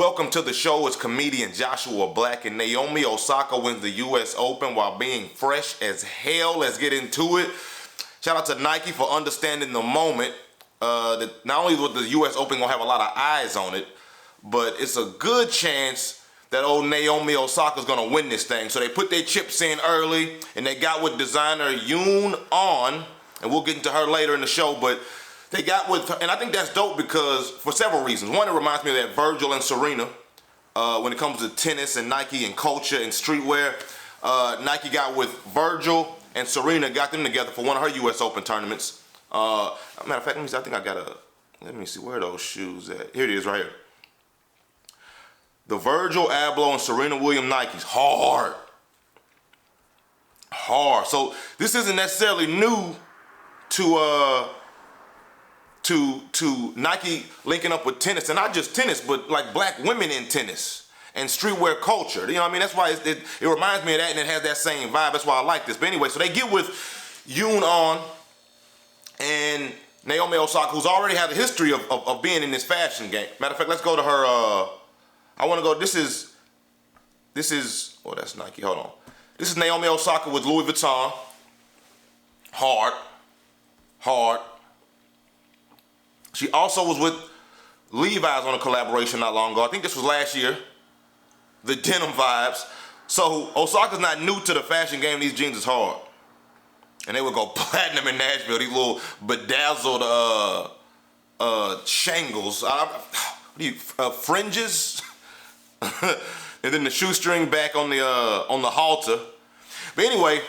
Welcome to the show. It's comedian Joshua Black, and Naomi Osaka wins the U.S. Open while being fresh as hell. Let's get into it. Shout out to Nike for understanding the moment. That not only was the U.S. Open gonna have a lot of eyes on it, but it's a good chance that old Naomi Osaka's gonna win this thing. So they put their chips in early, and they got with designer Yoon Ann, and we'll get into her later in the show, but they got with her, and I think that's dope because for several reasons. One, it reminds me of that Virgil and Serena when it comes to tennis and Nike and culture and streetwear. Nike got with Virgil and Serena, got them together for one of her U.S. Open tournaments. Matter of fact, let me see where those shoes at. Here it is right here. The Virgil Abloh and Serena Williams Nikes, hard. So this isn't necessarily new to Nike linking up with tennis, and not just tennis, but like black women in tennis and streetwear culture. You know what I mean? That's why it reminds me of that, and it has that same vibe. That's why I like this. But anyway, so they get with Yoon Ann and Naomi Osaka, who's already had a history of being in this fashion game. Matter of fact, let's go to her. I want to go. This is. Oh, that's Nike. Hold on. This is Naomi Osaka with Louis Vuitton. Hard. She also was with Levi's on a collaboration not long ago. I think this was last year. The denim vibes. So Osaka's not new to the fashion game. These jeans is hard. And they would go platinum in Nashville. These little bedazzled shangles. Fringes. And then the shoestring back on the halter. But anyway,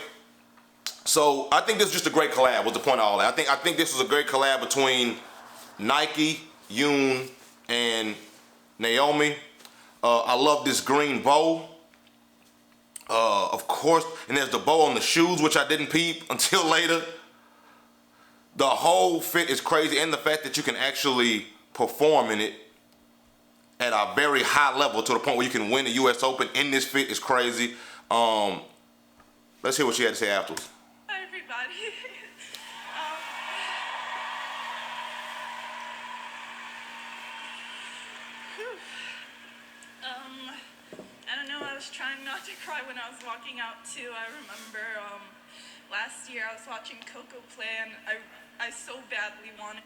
so I think this is just a great collab. What's the point of all that? I think this was a great collab between Nike, Yoon, and Naomi. I love this green bow. Of course, and there's the bow on the shoes, which I didn't peep until later. The whole fit is crazy, and the fact that you can actually perform in it at a very high level to the point where you can win the U.S. Open in this fit is crazy. Let's hear what she had to say afterwards. Hi, everybody. I don't know, I was trying not to cry when I was walking out too. I remember last year I was watching Coco play and I so badly wanted.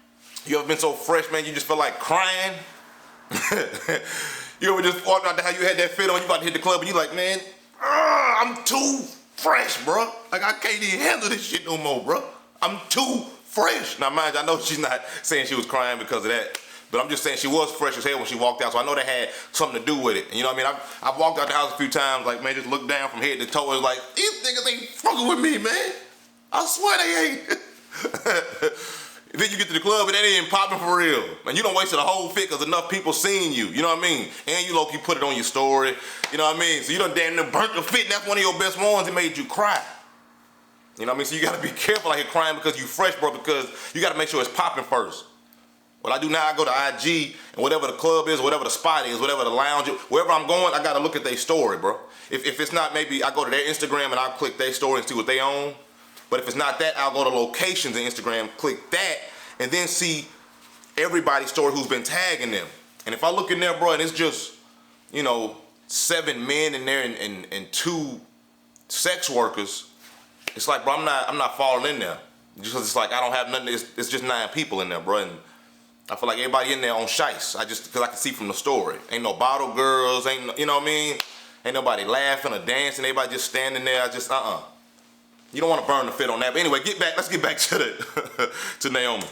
You ever been so fresh, man, you just feel like crying? You ever just walked out there how you had that fit on, you about to hit the club and you like, man, I'm too fresh, bro. Like I can't even handle this shit no more, bro. I'm too fresh. Now mind you, I know she's not saying she was crying because of that. But I'm just saying she was fresh as hell when she walked out, so I know that had something to do with it. And you know what I mean? I've walked out the house a few times, like, man, just look down from head to toe. It's like, these niggas ain't fucking with me, man. I swear they ain't. Then you get to the club and they ain't popping for real. And you don't wasted a whole fit because enough people seen you. You know what I mean? And you low-key put it on your story. You know what I mean? So you done damn near burnt the fit, and that's one of your best ones that made you cry. You know what I mean? So you got to be careful out here crying because you fresh, bro, because you got to make sure it's popping first. What I do now, I go to IG, and whatever the club is, whatever the spot is, whatever the lounge is, wherever I'm going, I gotta look at their story, bro. If it's not, maybe I go to their Instagram and I'll click their story and see what they own. But if it's not that, I'll go to locations in Instagram, click that, and then see everybody's story who's been tagging them. And if I look in there, bro, and it's just, 7 men in there and 2 sex workers, it's like, bro, I'm not falling in there. Just 'cause it's like I don't have nothing, it's just 9 people in there, bro. And I feel like everybody in there on shice. Because I can see from the story. Ain't no bottle girls, you know what I mean? Ain't nobody laughing or dancing, everybody just standing there. You don't want to burn the fit on that. But anyway, let's get back to Naomi.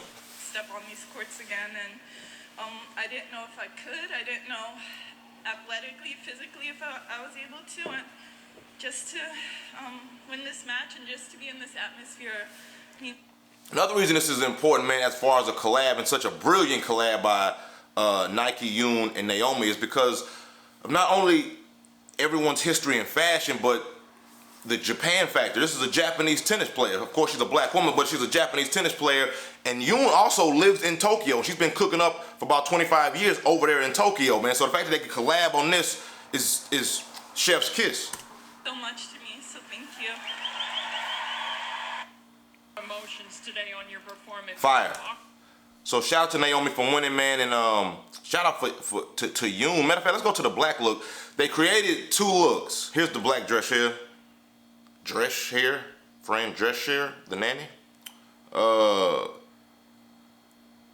Step on these courts again, and I didn't know if I could. I didn't know athletically, physically if I was able to. And just to win this match and just to be in this atmosphere. Another reason this is important, man, as far as a collab, and such a brilliant collab by Nike, Yoon, and Naomi, is because of not only everyone's history in fashion, but the Japan factor. This is a Japanese tennis player. Of course, she's a black woman, but she's a Japanese tennis player. And Yoon also lives in Tokyo. She's been cooking up for about 25 years over there in Tokyo, man. So the fact that they can collab on this is chef's kiss. So much to me, so thank you. Emotions today on your performance. Fire. So shout out to Naomi for winning, man, and shout out to Yoon. Matter of fact, let's go to the black look. They created 2 looks. Here's the black dress hair, frame dress hair, the nanny.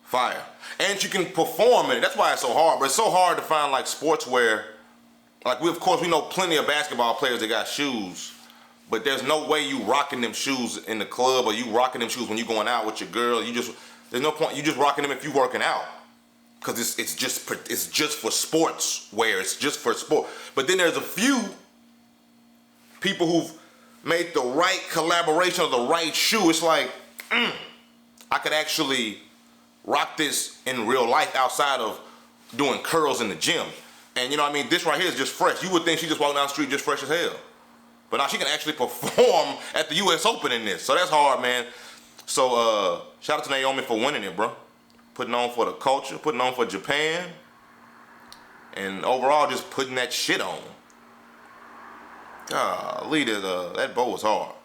Fire. And you can perform in it. That's why it's so hard. But it's so hard to find like sportswear. Like of course we know plenty of basketball players that got shoes, but there's no way you rocking them shoes in the club or you rocking them shoes when you going out with your girl. There's no point. You just rocking them if you working out, because it's just for sports wear. It's just for sport. But then there's a few people who've made the right collaboration of the right shoe. It's like, I could actually rock this in real life outside of doing curls in the gym. And you know what I mean? This right here is just fresh. You would think she just walked down the street just fresh as hell. But now she can actually perform at the US Open in this. So that's hard, man. So shout out to Naomi for winning it, bro. Putting on for the culture, putting on for Japan. And overall just putting that shit on. Golly, that bow was hard.